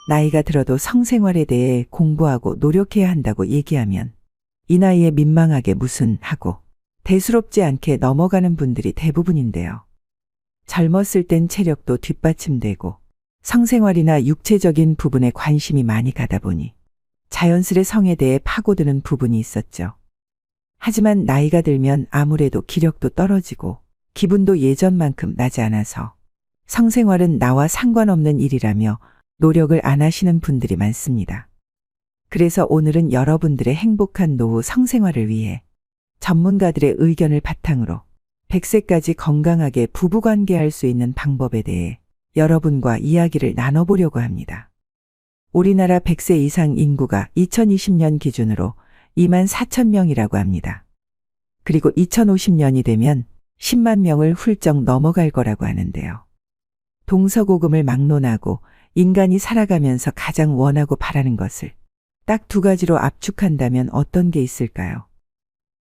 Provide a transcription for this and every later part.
나이가 들어도 성생활에 대해 공부하고 노력해야 한다고 얘기하면 이 나이에 민망하게 무슨 하고 대수롭지 않게 넘어가는 분들이 대부분인데요. 젊었을 땐 체력도 뒷받침되고 성생활이나 육체적인 부분에 관심이 많이 가다 보니 자연스레 성에 대해 파고드는 부분이 있었죠. 하지만 나이가 들면 아무래도 기력도 떨어지고 기분도 예전만큼 나지 않아서 성생활은 나와 상관없는 일이라며 노력을 안 하시는 분들이 많습니다. 그래서 오늘은 여러분들의 행복한 노후 성생활을 위해 전문가들의 의견을 바탕으로 100세까지 건강하게 부부관계할 수 있는 방법에 대해 여러분과 이야기를 나눠보려고 합니다. 우리나라 100세 이상 인구가 2020년 기준으로 24,000명이라고 합니다. 그리고 2050년이 되면 10만 명을 훌쩍 넘어갈 거라고 하는데요. 동서고금을 막론하고 인간이 살아가면서 가장 원하고 바라는 것을 딱 두 가지로 압축한다면 어떤 게 있을까요?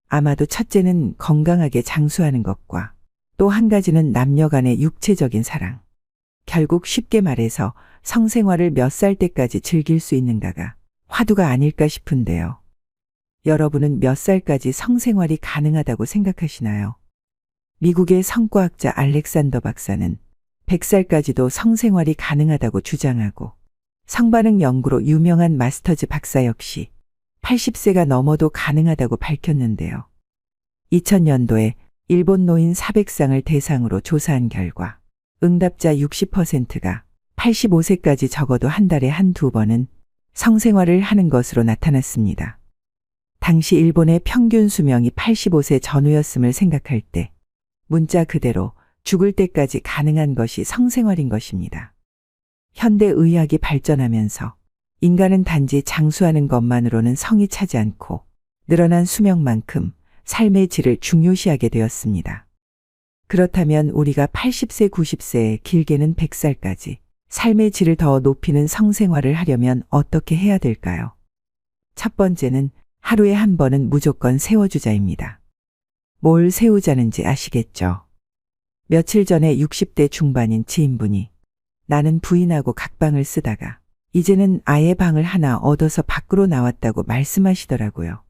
아마도 첫째는 건강하게 장수하는 것과 또 한 가지는 남녀 간의 육체적인 사랑. 결국 쉽게 말해서 성생활을 몇 살 때까지 즐길 수 있는가가 화두가 아닐까 싶은데요. 여러분은 몇 살까지 성생활이 가능하다고 생각하시나요? 미국의 성과학자 알렉산더 박사는 100살까지도 성생활이 가능하다고 주장하고 성반응 연구로 유명한 마스터즈 박사 역시 80세가 넘어도 가능하다고 밝혔는데요. 2000년도에 일본 노인 400쌍을 대상으로 조사한 결과 응답자 60%가 85세까지 적어도 한 달에 한두 번은 성생활을 하는 것으로 나타났습니다. 당시 일본의 평균 수명이 85세 전후였음을 생각할 때 문자 그대로 죽을 때까지 가능한 것이 성생활인 것입니다. 현대 의학이 발전하면서 인간은 단지 장수하는 것만으로는 성이 차지 않고 늘어난 수명만큼 삶의 질을 중요시하게 되었습니다. 그렇다면 우리가 80세, 90세, 길게는 100살까지 삶의 질을 더 높이는 성생활을 하려면 어떻게 해야 될까요? 첫 번째는 하루에 한 번은 무조건 세워주자입니다. 뭘 세우자는지 아시겠죠? 며칠 전에 60대 중반인 지인분이 나는 부인하고 각방을 쓰다가 이제는 아예 방을 하나 얻어서 밖으로 나왔다고 말씀하시더라고요.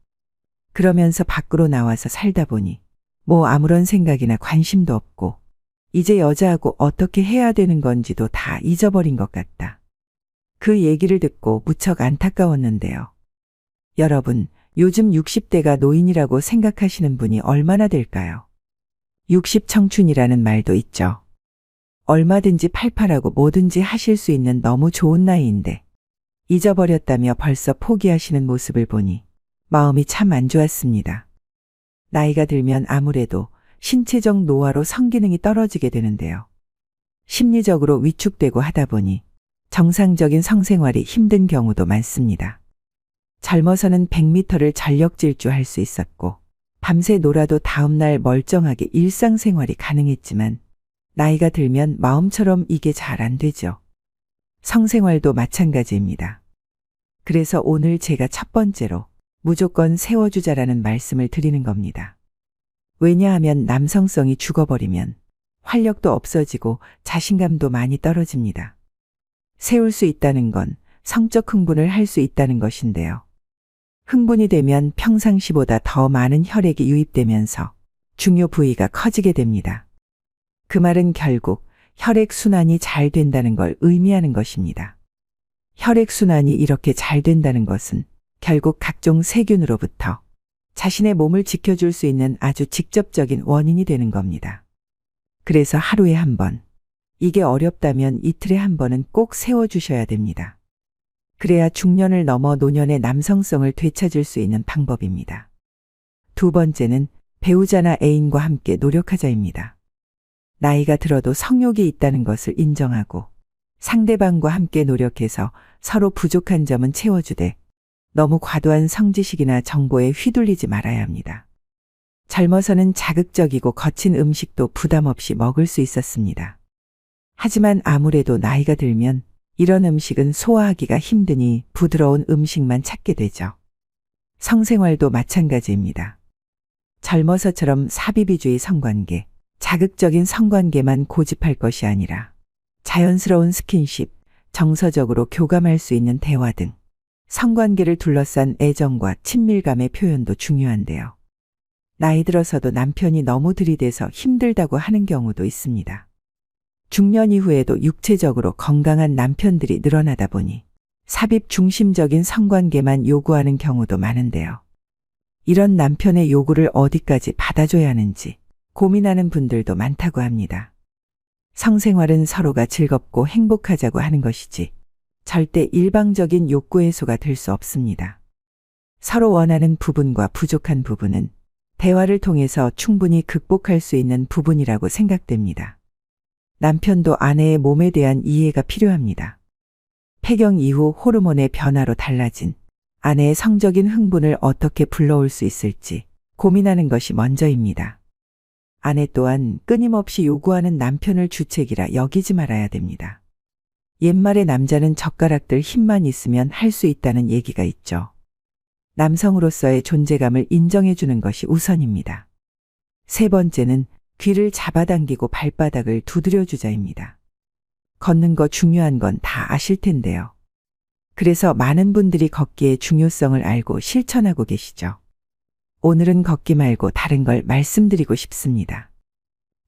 그러면서 밖으로 나와서 살다 보니 뭐 아무런 생각이나 관심도 없고 이제 여자하고 어떻게 해야 되는 건지도 다 잊어버린 것 같다. 그 얘기를 듣고 무척 안타까웠는데요. 여러분, 요즘 60대가 노인이라고 생각하시는 분이 얼마나 될까요? 60 청춘이라는 말도 있죠. 얼마든지 팔팔하고 뭐든지 하실 수 있는 너무 좋은 나이인데 잊어버렸다며 벌써 포기하시는 모습을 보니 마음이 참 안 좋았습니다. 나이가 들면 아무래도 신체적 노화로 성기능이 떨어지게 되는데요. 심리적으로 위축되고 하다 보니 정상적인 성생활이 힘든 경우도 많습니다. 젊어서는 100m를 전력 질주할 수 있었고 밤새 놀아도 다음날 멀쩡하게 일상생활이 가능했지만 나이가 들면 마음처럼 이게 잘 안 되죠. 성생활도 마찬가지입니다. 그래서 오늘 제가 첫 번째로 무조건 세워주자라는 말씀을 드리는 겁니다. 왜냐하면 남성성이 죽어버리면 활력도 없어지고 자신감도 많이 떨어집니다. 세울 수 있다는 건 성적 흥분을 할 수 있다는 것인데요. 흥분이 되면 평상시보다 더 많은 혈액이 유입되면서 중요 부위가 커지게 됩니다. 그 말은 결국 혈액순환이 잘 된다는 걸 의미하는 것입니다. 혈액순환이 이렇게 잘 된다는 것은 결국 각종 세균으로부터 자신의 몸을 지켜줄 수 있는 아주 직접적인 원인이 되는 겁니다. 그래서 하루에 한 번, 이게 어렵다면 이틀에 한 번은 꼭 세워주셔야 됩니다. 그래야 중년을 넘어 노년의 남성성을 되찾을 수 있는 방법입니다. 두 번째는 배우자나 애인과 함께 노력하자입니다. 나이가 들어도 성욕이 있다는 것을 인정하고 상대방과 함께 노력해서 서로 부족한 점은 채워주되 너무 과도한 성지식이나 정보에 휘둘리지 말아야 합니다. 젊어서는 자극적이고 거친 음식도 부담 없이 먹을 수 있었습니다. 하지만 아무래도 나이가 들면 이런 음식은 소화하기가 힘드니 부드러운 음식만 찾게 되죠. 성생활도 마찬가지입니다. 젊어서처럼 사비비주의 성관계, 자극적인 성관계만 고집할 것이 아니라 자연스러운 스킨십, 정서적으로 교감할 수 있는 대화 등 성관계를 둘러싼 애정과 친밀감의 표현도 중요한데요. 나이 들어서도 남편이 너무 들이대서 힘들다고 하는 경우도 있습니다. 중년 이후에도 육체적으로 건강한 남편들이 늘어나다 보니 삽입 중심적인 성관계만 요구하는 경우도 많은데요. 이런 남편의 요구를 어디까지 받아줘야 하는지 고민하는 분들도 많다고 합니다. 성생활은 서로가 즐겁고 행복하자고 하는 것이지 절대 일방적인 욕구 해소가 될 수 없습니다. 서로 원하는 부분과 부족한 부분은 대화를 통해서 충분히 극복할 수 있는 부분이라고 생각됩니다. 남편도 아내의 몸에 대한 이해가 필요합니다. 폐경 이후 호르몬의 변화로 달라진 아내의 성적인 흥분을 어떻게 불러올 수 있을지 고민하는 것이 먼저입니다. 아내 또한 끊임없이 요구하는 남편을 주책이라 여기지 말아야 됩니다. 옛말에 남자는 젓가락들 힘만 있으면 할 수 있다는 얘기가 있죠. 남성으로서의 존재감을 인정해주는 것이 우선입니다. 세 번째는 귀를 잡아당기고 발바닥을 두드려주자입니다. 걷는 거 중요한 건 다 아실 텐데요. 그래서 많은 분들이 걷기의 중요성을 알고 실천하고 계시죠. 오늘은 걷기 말고 다른 걸 말씀드리고 싶습니다.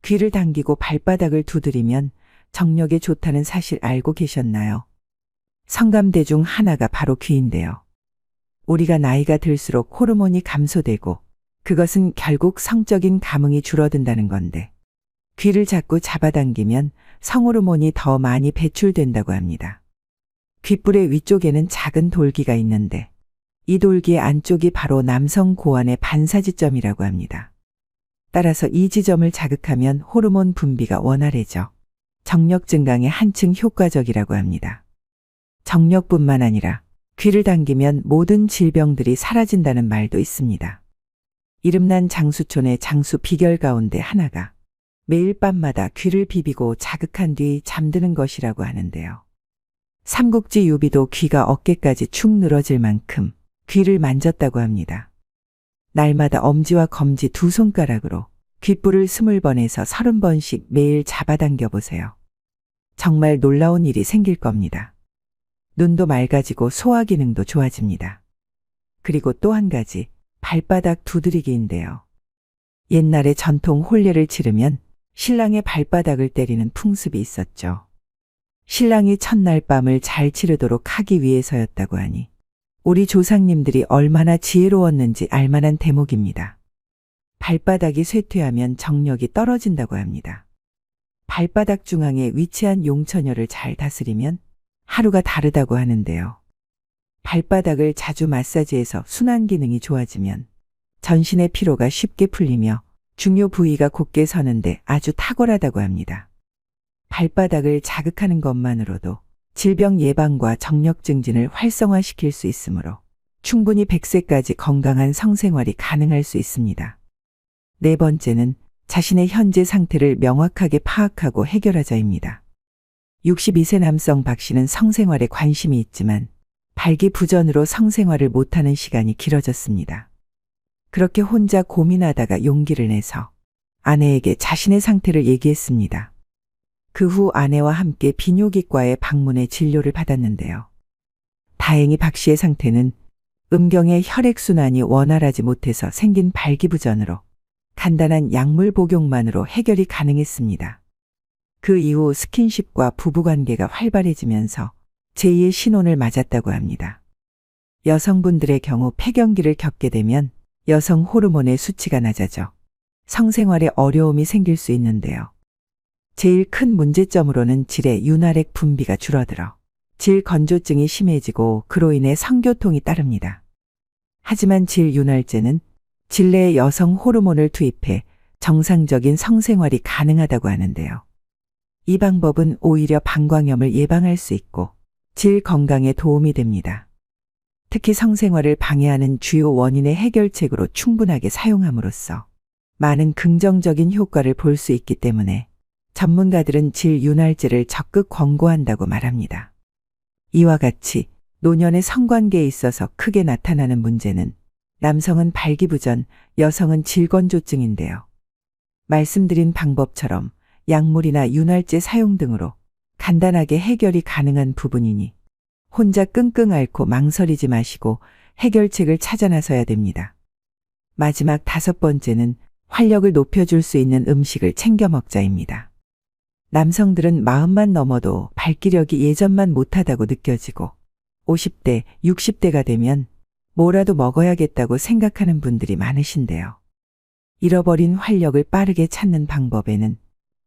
귀를 당기고 발바닥을 두드리면 정력에 좋다는 사실 알고 계셨나요? 성감대 중 하나가 바로 귀인데요. 우리가 나이가 들수록 호르몬이 감소되고 그것은 결국 성적인 감흥이 줄어든다는 건데 귀를 자꾸 잡아당기면 성호르몬이 더 많이 배출된다고 합니다. 귓불의 위쪽에는 작은 돌기가 있는데 이 돌기의 안쪽이 바로 남성 고환의 반사지점이라고 합니다. 따라서 이 지점을 자극하면 호르몬 분비가 원활해져 정력 증강에 한층 효과적이라고 합니다. 정력뿐만 아니라 귀를 당기면 모든 질병들이 사라진다는 말도 있습니다. 이름난 장수촌의 장수 비결 가운데 하나가 매일 밤마다 귀를 비비고 자극한 뒤 잠드는 것이라고 하는데요. 삼국지 유비도 귀가 어깨까지 축 늘어질 만큼 귀를 만졌다고 합니다. 날마다 엄지와 검지 두 손가락으로 귓불을 20번에서 30번씩 매일 잡아당겨 보세요. 정말 놀라운 일이 생길 겁니다. 눈도 맑아지고 소화 기능도 좋아집니다. 그리고 또 한 가지, 발바닥 두드리기인데요. 옛날에 전통 혼례를 치르면 신랑의 발바닥을 때리는 풍습이 있었죠. 신랑이 첫날 밤을 잘 치르도록 하기 위해서였다고 하니 우리 조상님들이 얼마나 지혜로웠는지 알만한 대목입니다. 발바닥이 쇠퇴하면 정력이 떨어진다고 합니다. 발바닥 중앙에 위치한 용처녀를 잘 다스리면 하루가 다르다고 하는데요. 발바닥을 자주 마사지해서 순환 기능이 좋아지면 전신의 피로가 쉽게 풀리며 중요 부위가 곧게 서는데 아주 탁월하다고 합니다. 발바닥을 자극하는 것만으로도 질병 예방과 정력 증진을 활성화시킬 수 있으므로 충분히 100세까지 건강한 성생활이 가능할 수 있습니다. 네 번째는 자신의 현재 상태를 명확하게 파악하고 해결하자입니다. 62세 남성 박 씨는 성생활에 관심이 있지만 발기부전으로 성생활을 못하는 시간이 길어졌습니다. 그렇게 혼자 고민하다가 용기를 내서 아내에게 자신의 상태를 얘기했습니다. 그 후 아내와 함께 비뇨기과에 방문해 진료를 받았는데요. 다행히 박 씨의 상태는 음경의 혈액순환이 원활하지 못해서 생긴 발기부전으로 간단한 약물 복용만으로 해결이 가능했습니다. 그 이후 스킨십과 부부관계가 활발해지면서 제2의 신혼을 맞았다고 합니다. 여성분들의 경우 폐경기를 겪게 되면 여성 호르몬의 수치가 낮아져 성생활에 어려움이 생길 수 있는데요. 제일 큰 문제점으로는 질의 윤활액 분비가 줄어들어 질 건조증이 심해지고 그로 인해 성교통이 따릅니다. 하지만 질윤활제는 질내에 여성 호르몬을 투입해 정상적인 성생활이 가능하다고 하는데요. 이 방법은 오히려 방광염을 예방할 수 있고 질 건강에 도움이 됩니다. 특히 성생활을 방해하는 주요 원인의 해결책으로 충분하게 사용함으로써 많은 긍정적인 효과를 볼 수 있기 때문에 전문가들은 질윤활제를 적극 권고한다고 말합니다. 이와 같이 노년의 성관계에 있어서 크게 나타나는 문제는 남성은 발기부전, 여성은 질건조증인데요. 말씀드린 방법처럼 약물이나 윤활제 사용 등으로 간단하게 해결이 가능한 부분이니 혼자 끙끙 앓고 망설이지 마시고 해결책을 찾아 나서야 됩니다. 마지막 5번째는 활력을 높여줄 수 있는 음식을 챙겨 먹자입니다. 남성들은 마음만 넘어도 발기력이 예전만 못하다고 느껴지고 50대, 60대가 되면 뭐라도 먹어야겠다고 생각하는 분들이 많으신데요. 잃어버린 활력을 빠르게 찾는 방법에는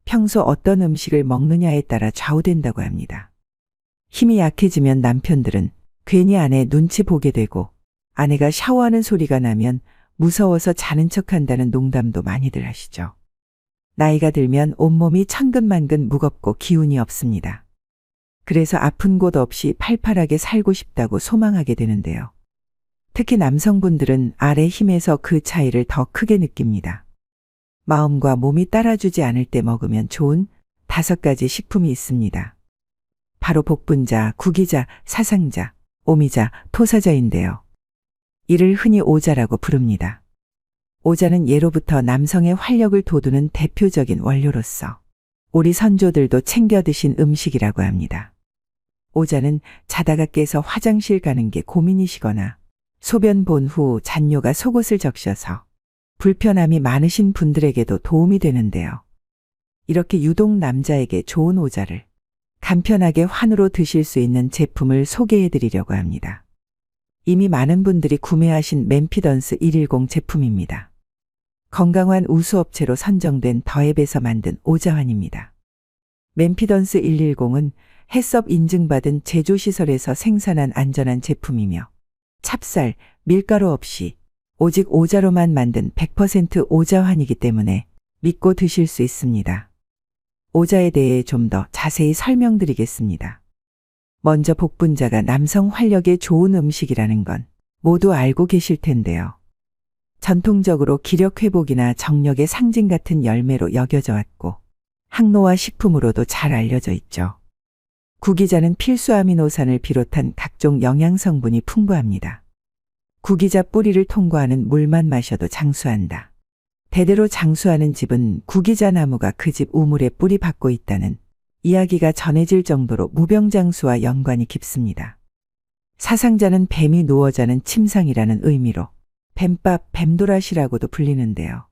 평소 어떤 음식을 먹느냐에 따라 좌우된다고 합니다. 힘이 약해지면 남편들은 괜히 아내 눈치 보게 되고 아내가 샤워하는 소리가 나면 무서워서 자는 척한다는 농담도 많이들 하시죠. 나이가 들면 온몸이 천근만근 무겁고 기운이 없습니다. 그래서 아픈 곳 없이 팔팔하게 살고 싶다고 소망하게 되는데요. 특히 남성분들은 아래 힘에서 그 차이를 더 크게 느낍니다. 마음과 몸이 따라주지 않을 때 먹으면 좋은 5가지 식품이 있습니다. 바로 복분자, 구기자, 사상자, 오미자, 토사자인데요. 이를 흔히 오자라고 부릅니다. 오자는 예로부터 남성의 활력을 돋우는 대표적인 원료로서 우리 선조들도 챙겨 드신 음식이라고 합니다. 오자는 자다가 깨서 화장실 가는 게 고민이시거나 소변 본 후 잔뇨가 속옷을 적셔서 불편함이 많으신 분들에게도 도움이 되는데요. 이렇게 유독 남자에게 좋은 오자를 간편하게 환으로 드실 수 있는 제품을 소개해 드리려고 합니다. 이미 많은 분들이 구매하신 맨피던스 110 제품입니다. 건강한 우수업체로 선정된 더앱에서 만든 오자환입니다. 맨피던스 110은 해썹 인증받은 제조시설에서 생산한 안전한 제품이며 찹쌀, 밀가루 없이 오직 오자로만 만든 100% 오자환이기 때문에 믿고 드실 수 있습니다. 오자에 대해 좀 더 자세히 설명드리겠습니다. 먼저 복분자가 남성 활력에 좋은 음식이라는 건 모두 알고 계실 텐데요. 전통적으로 기력 회복이나 정력의 상징 같은 열매로 여겨져 왔고 항노화 식품으로도 잘 알려져 있죠. 구기자는 필수 아미노산을 비롯한 각종 영양 성분이 풍부합니다. 구기자 뿌리를 통과하는 물만 마셔도 장수한다. 대대로 장수하는 집은 구기자 나무가 그 집 우물에 뿌리 박고 있다는 이야기가 전해질 정도로 무병장수와 연관이 깊습니다. 사상자는 뱀이 누워 자는 침상이라는 의미로 뱀밥, 뱀도라시라고도 불리는데요.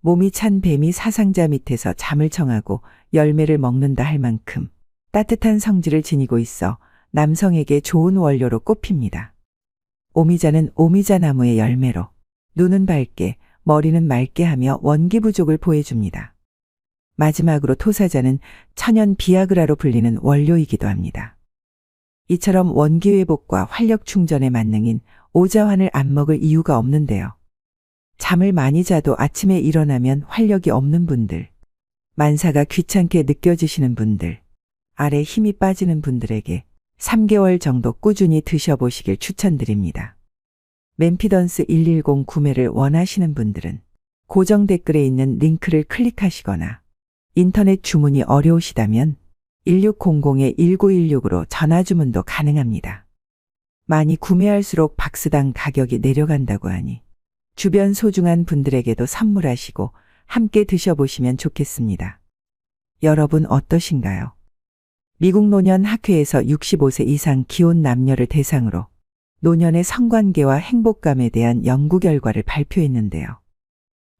몸이 찬 뱀이 사상자 밑에서 잠을 청하고 열매를 먹는다 할 만큼 따뜻한 성질을 지니고 있어 남성에게 좋은 원료로 꼽힙니다. 오미자는 오미자 나무의 열매로 눈은 밝게, 머리는 맑게 하며 원기 부족을 보해줍니다. 마지막으로 토사자는 천연 비아그라로 불리는 원료이기도 합니다. 이처럼 원기 회복과 활력 충전의 만능인 오자환을 안 먹을 이유가 없는데요. 잠을 많이 자도 아침에 일어나면 활력이 없는 분들, 만사가 귀찮게 느껴지시는 분들, 아래 힘이 빠지는 분들에게 3개월 정도 꾸준히 드셔보시길 추천드립니다. 맨피던스 110 구매를 원하시는 분들은 고정 댓글에 있는 링크를 클릭하시거나 인터넷 주문이 어려우시다면 1600-1916으로 전화 주문도 가능합니다. 많이 구매할수록 박스당 가격이 내려간다고 하니 주변 소중한 분들에게도 선물하시고 함께 드셔보시면 좋겠습니다. 여러분 어떠신가요? 미국 노년 학회에서 65세 이상 기혼 남녀를 대상으로 노년의 성관계와 행복감에 대한 연구 결과를 발표했는데요.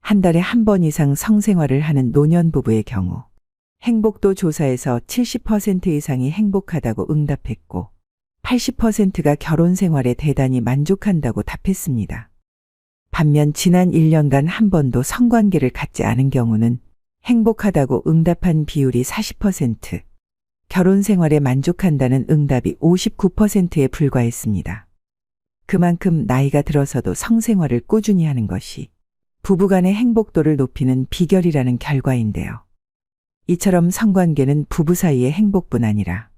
한 달에 한 번 이상 성생활을 하는 노년 부부의 경우 행복도 조사에서 70% 이상이 행복하다고 응답했고 80%가 결혼 생활에 대단히 만족한다고 답했습니다. 반면 지난 1년간 한 번도 성관계를 갖지 않은 경우는 행복하다고 응답한 비율이 40%, 결혼 생활에 만족한다는 응답이 59%에 불과했습니다. 그만큼 나이가 들어서도 성생활을 꾸준히 하는 것이 부부간의 행복도를 높이는 비결이라는 결과인데요. 이처럼 성관계는 부부 사이의 행복뿐 아니라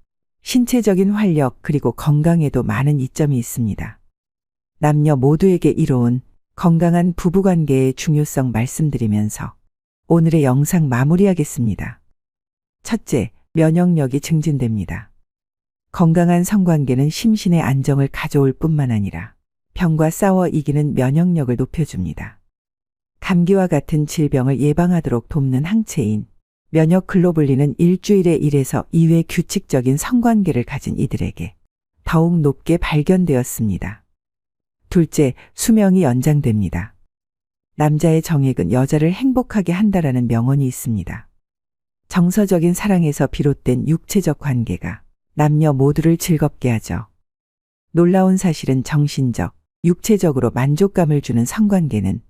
신체적인 활력 그리고 건강에도 많은 이점이 있습니다. 남녀 모두에게 이로운 건강한 부부관계의 중요성 말씀드리면서 오늘의 영상 마무리하겠습니다. 첫째, 면역력이 증진됩니다. 건강한 성관계는 심신의 안정을 가져올 뿐만 아니라 병과 싸워 이기는 면역력을 높여줍니다. 감기와 같은 질병을 예방하도록 돕는 항체인 면역 글로불린은 일주일에 1에서 2회 규칙적인 성관계를 가진 이들에게 더욱 높게 발견되었습니다. 둘째, 수명이 연장됩니다. 남자의 정액은 여자를 행복하게 한다라는 명언이 있습니다. 정서적인 사랑에서 비롯된 육체적 관계가 남녀 모두를 즐겁게 하죠. 놀라운 사실은 정신적, 육체적으로 만족감을 주는 성관계는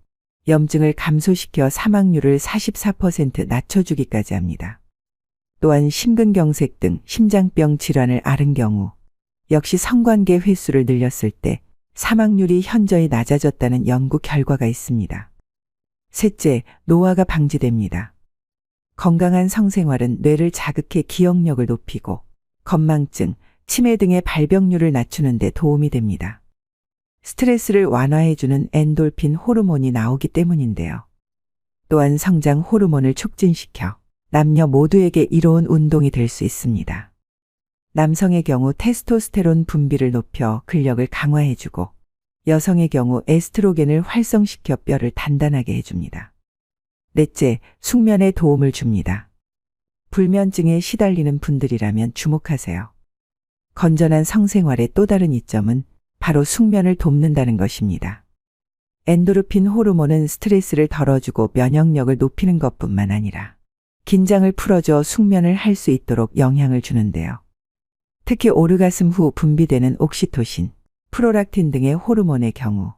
염증을 감소시켜 사망률을 44% 낮춰주기까지 합니다. 또한 심근경색 등 심장병 질환을 앓은 경우 역시 성관계 횟수를 늘렸을 때 사망률이 현저히 낮아졌다는 연구 결과가 있습니다. 셋째, 노화가 방지됩니다. 건강한 성생활은 뇌를 자극해 기억력을 높이고 건망증, 치매 등의 발병률을 낮추는 데 도움이 됩니다. 스트레스를 완화해주는 엔돌핀 호르몬이 나오기 때문인데요. 또한 성장 호르몬을 촉진시켜 남녀 모두에게 이로운 운동이 될 수 있습니다. 남성의 경우 테스토스테론 분비를 높여 근력을 강화해주고 여성의 경우 에스트로겐을 활성시켜 뼈를 단단하게 해줍니다. 넷째, 숙면에 도움을 줍니다. 불면증에 시달리는 분들이라면 주목하세요. 건전한 성생활의 또 다른 이점은 바로 숙면을 돕는다는 것입니다. 엔도르핀 호르몬은 스트레스를 덜어주고 면역력을 높이는 것뿐만 아니라 긴장을 풀어줘 숙면을 할 수 있도록 영향을 주는데요. 특히 오르가슴 후 분비되는 옥시토신, 프로락틴 등의 호르몬의 경우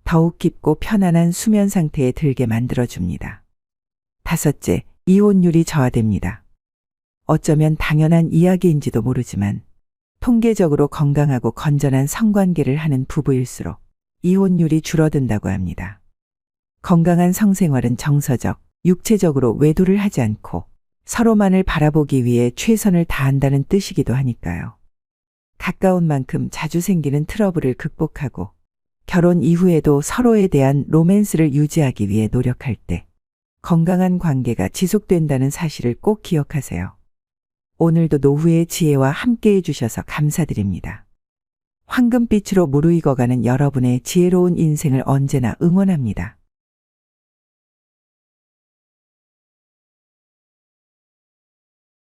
더욱 깊고 편안한 수면 상태에 들게 만들어줍니다. 다섯째, 이혼율이 저하됩니다. 어쩌면 당연한 이야기인지도 모르지만 통계적으로 건강하고 건전한 성관계를 하는 부부일수록 이혼율이 줄어든다고 합니다. 건강한 성생활은 정서적, 육체적으로 외도를 하지 않고 서로만을 바라보기 위해 최선을 다한다는 뜻이기도 하니까요. 가까운 만큼 자주 생기는 트러블을 극복하고 결혼 이후에도 서로에 대한 로맨스를 유지하기 위해 노력할 때 건강한 관계가 지속된다는 사실을 꼭 기억하세요. 오늘도 노후의 지혜와 함께 해주셔서 감사드립니다. 황금빛으로 무르익어가는 여러분의 지혜로운 인생을 언제나 응원합니다.